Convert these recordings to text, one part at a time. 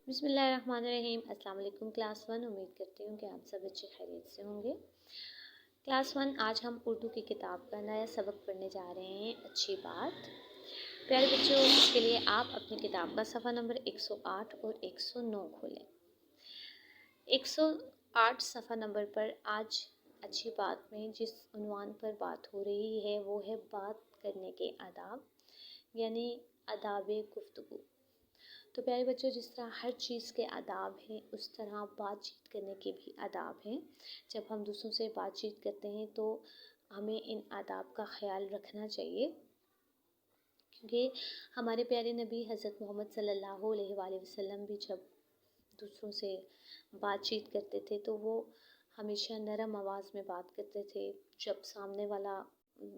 बिस्मिल्लाहिर्रहमानिर्रहीम। अस्सलाम वालेकुम क्लास 1। उम्मीद करती हूँ कि आप सब अच्छे खैरियत से होंगे। क्लास 1 आज हम उर्दू की किताब का नया सबक पढ़ने जा रहे हैं, अच्छी बात। प्यारे बच्चों, इसके लिए आप अपनी किताब का सफ़ा नंबर 108 और 109 खोलें। 108 सफ़ा नंबर पर आज अच्छी बात में जिस उन्वान पर बात हो रही है वो है बात करने के आदाब, यानी आदाब गुफ्तगू। तो प्यारे बच्चों, जिस तरह हर चीज़ के आदाब हैं उस तरह बातचीत करने के भी आदाब हैं। जब हम दूसरों से बातचीत करते हैं तो हमें इन आदाब का ख्याल रखना चाहिए, क्योंकि हमारे प्यारे नबी हज़रत मोहम्मद सल्लल्लाहु अलैहि वसल्लम भी जब दूसरों से बातचीत करते थे तो वो हमेशा नरम आवाज़ में बात करते थे। जब सामने वाला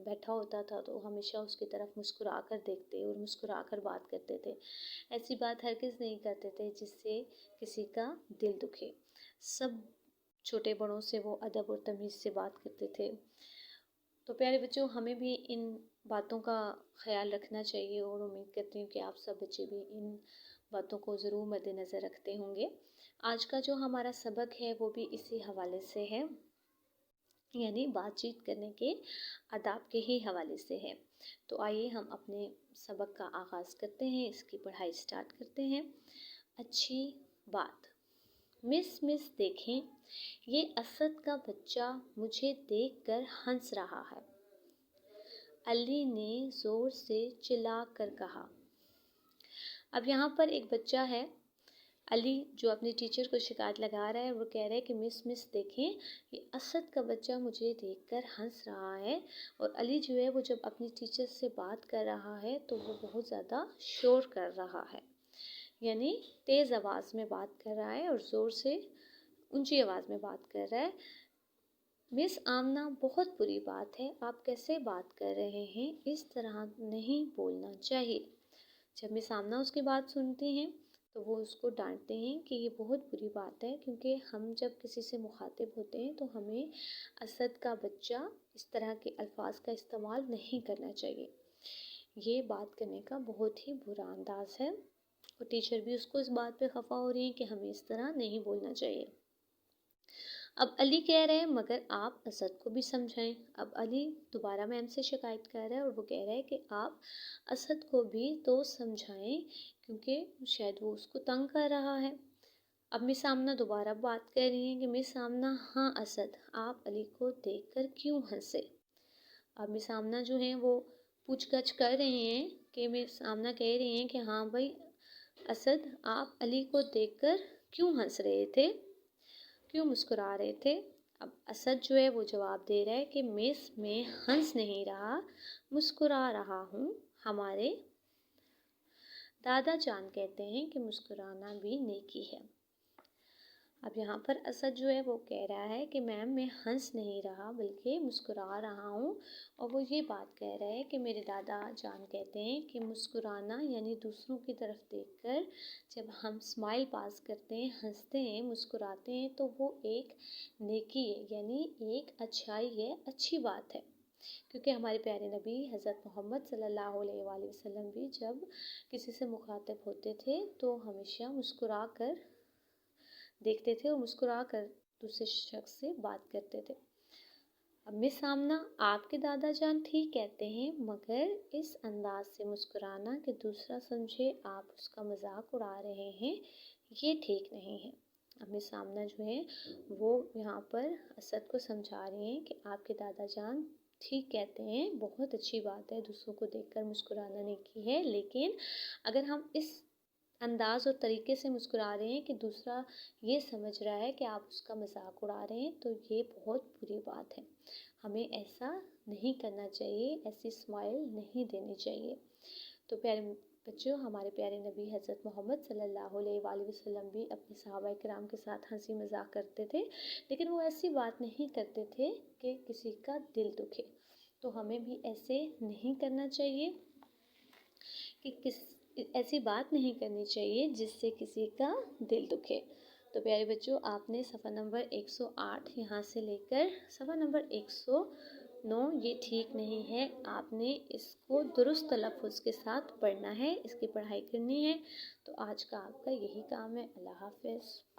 बैठा होता था तो हमेशा उसकी तरफ मुस्कुरा कर देखते और मुस्कुरा कर बात करते थे। ऐसी बात हरगिज़ नहीं करते थे जिससे किसी का दिल दुखे। सब छोटे बड़ों से वो अदब और तमीज़ से बात करते थे। तो प्यारे बच्चों, हमें भी इन बातों का ख्याल रखना चाहिए और उम्मीद करती हूँ कि आप सब बच्चे भी इन बातों को ज़रूर मद्देनज़र रखते होंगे। आज का जो हमारा सबक है वो भी इसी हवाले से है, यानी बातचीत करने के आदाब के ही हवाले से है। तो आइए हम अपने सबक का आगाज़ करते हैं, इसकी पढ़ाई स्टार्ट करते हैं। अच्छी बात। मिस देखें, ये असद का बच्चा मुझे देखकर हंस रहा है, अली ने ज़ोर से चिल्ला कर कहा। अब यहाँ पर एक बच्चा है, अली, जो अपने टीचर को शिकायत लगा रहा है। वो कह रहा है कि मिस देखें, ये असद का बच्चा मुझे देखकर हंस रहा है। और अली जो है वो जब अपनी टीचर से बात कर रहा है तो वो बहुत ज़्यादा शोर कर रहा है, यानी तेज़ आवाज़ में बात कर रहा है और ज़ोर से ऊंची आवाज़ में बात कर रहा है। मिस आमना, बहुत बुरी बात है, आप कैसे बात कर रहे हैं, इस तरह नहीं बोलना चाहिए। जब मिस आमना उसकी बात सुनती हैं तो वो उसको डांटते हैं कि ये बहुत बुरी बात है, क्योंकि हम जब किसी से मुखातिब होते हैं तो हमें असद का बच्चा इस तरह के अल्फाज का इस्तेमाल नहीं करना चाहिए। ये बात करने का बहुत ही बुरा अंदाज है और टीचर भी उसको इस बात पे खफा हो रही है कि हमें इस तरह नहीं बोलना चाहिए। अब अली कह रहे हैं मगर आप असद को भी समझाएं। अब अली दोबारा मैम से शिकायत कर रहा है और वो कह रहा है कि आप असद को भी तो समझाएं, क्योंकि शायद वो उसको तंग कर रहा है। अब मिस आमना दोबारा बात कर रही हैं कि मिस आमना, हाँ असद, आप अली को देखकर क्यों हंसे। अब मिस आमना जो है वो पूछगछ कर रहे हैं कि मिस आमना कह रही हैं कि हाँ भाई असद, आप अली को देखकर क्यों हंस रहे थे, क्यों मुस्कुरा रहे थे। अब असद जो है वो जवाब दे रहा है कि मिस, मैं हंस नहीं रहा, मुस्कुरा रहा हूँ। हमारे दादा जान कहते हैं कि मुस्कुराना भी नेकी है। अब यहाँ पर असद जो है वो कह रहा है कि मैम, मैं हंस नहीं रहा बल्कि मुस्कुरा रहा हूँ। और वो ये बात कह रहा है कि मेरे दादा जान कहते हैं कि मुस्कुराना यानी दूसरों की तरफ देखकर जब हम स्माइल पास करते हैं, हंसते हैं, मुस्कुराते हैं तो वो एक नेकी है, यानी एक अच्छाई है, अच्छी बात है। क्योंकि हमारे प्यारे नबी हज़रत मोहम्मद सल्लल्लाहु अलैहि वसल्लम भी जब किसी से मुखातिब होते थे तो हमेशा मुस्कुरा कर देखते थे और मुस्कुरा कर दूसरे शख्स से बात करते थे। अब मिस आमना, आपके दादा जान ठीक कहते हैं, मगर इस अंदाज से मुस्कुराना कि दूसरा समझे आप उसका मजाक उड़ा रहे हैं, ये ठीक नहीं है। अब मिस आमना जो है वो यहाँ पर असद को समझा रही हैं कि आपके दादा जान ठीक कहते हैं, बहुत अच्छी बात है, दूसरों को देखकर मुस्कुराना नेकी है, लेकिन अगर हम इस अंदाज़ और तरीके से मुस्कुरा रहे हैं कि दूसरा ये समझ रहा है कि आप उसका मजाक उड़ा रहे हैं, तो ये बहुत बुरी बात है। हमें ऐसा नहीं करना चाहिए, ऐसी स्माइल नहीं देनी चाहिए। तो प्यारे बच्चों, हमारे प्यारे नबी हज़रत मोहम्मद सल्लल्लाहु अलैहि वसल्लम भी अपने सहाबा किराम के साथ हंसी मजाक करते थे, लेकिन वो ऐसी बात नहीं करते थे कि किसी का दिल दुखे। तो हमें भी ऐसे नहीं करना चाहिए कि ऐसी बात नहीं करनी चाहिए जिससे किसी का दिल दुखे। तो प्यारे बच्चों, आपने सफ़ा नंबर 108 यहाँ से लेकर सफ़ा नंबर नो یہ ٹھیک نہیں ہے، آپ نے اس کو درست تلفظ کے ساتھ پڑھنا ہے، اس کی پڑھائی کرنی ہے۔ تو آج کا آپ کا یہی کام ہے۔ اللہ حافظ۔